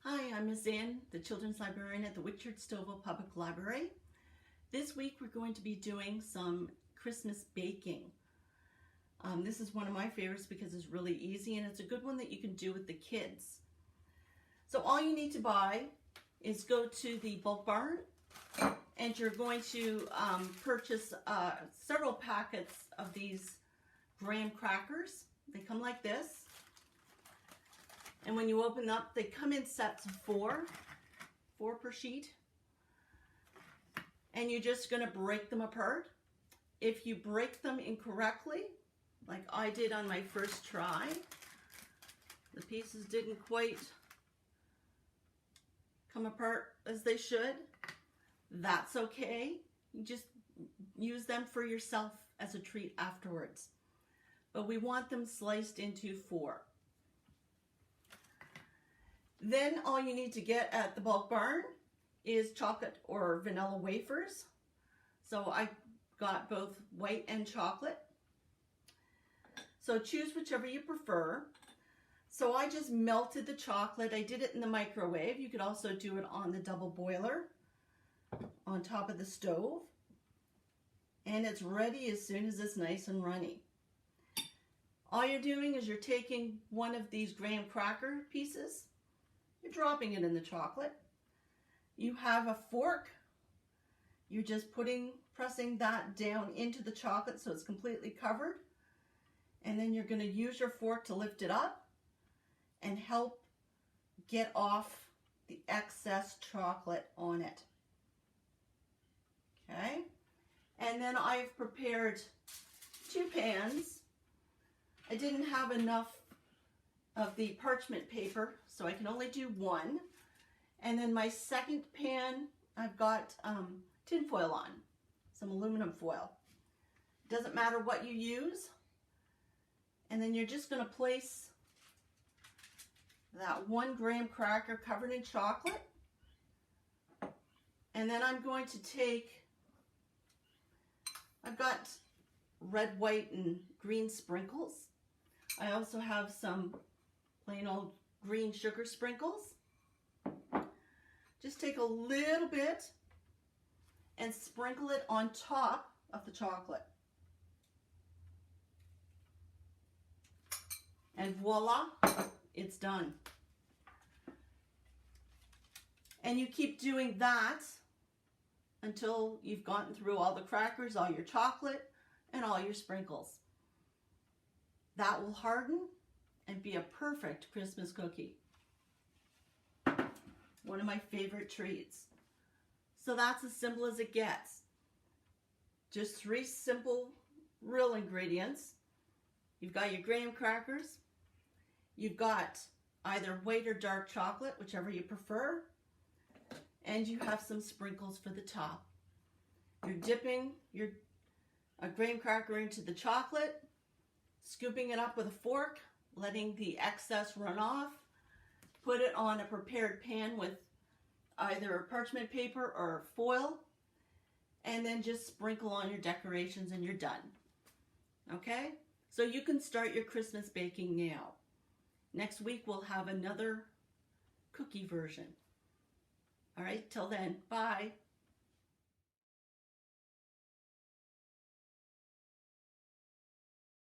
Hi, I'm Ms. Ann, the Children's Librarian at the Wichard-Stouffville Public Library. This week we're going to be doing some Christmas baking. This is one of my favorites because it's really easy and it's a good one that you can do with the kids. So all you need to buy is go to the bulk barn and you're going to purchase several packets of these graham crackers. They come like this. And when you open up, they come in sets of four per sheet. And you're just gonna break them apart. If you break them incorrectly, like I did on my first try, the pieces didn't quite come apart as they should. That's okay. You just use them for yourself as a treat afterwards. But we want them sliced into four. Then all you need to get at the bulk barn is chocolate or vanilla wafers. So I got both white and chocolate. So choose whichever you prefer. So I just melted the chocolate. I did it in the microwave. You could also do it on the double boiler on top of the stove. And it's ready as soon as it's nice and runny. All you're doing is you're taking one of these graham cracker pieces. You're dropping it in the chocolate. You have a fork. You're just pressing that down into the chocolate so it's completely covered. And then you're going to use your fork to lift it up and help get off the excess chocolate on it. Okay? And then I've prepared 2 pans. I didn't have enough of the parchment paper, so I can only do 1. And then my second pan, I've got tin foil on, some aluminum foil. Doesn't matter what you use. And then you're just going to place that 1 graham cracker covered in chocolate. And then I'm going to take, I've got red, white, and green sprinkles. I also have some plain old green sugar sprinkles. Just take a little bit and sprinkle it on top of the chocolate. And voila, it's done. And you keep doing that until you've gotten through all the crackers, all your chocolate, and all your sprinkles. That will harden and be a perfect Christmas cookie. One of my favorite treats. So that's as simple as it gets. Just 3 simple, real ingredients. You've got your graham crackers. You've got either white or dark chocolate, whichever you prefer. And you have some sprinkles for the top. You're dipping your graham cracker into the chocolate, scooping it up with a fork, letting the excess run off. Put it on a prepared pan with either parchment paper or foil, and then just sprinkle on your decorations and you're done. Okay? So you can start your Christmas baking now. Next week we'll have another cookie version. All right, till then, bye.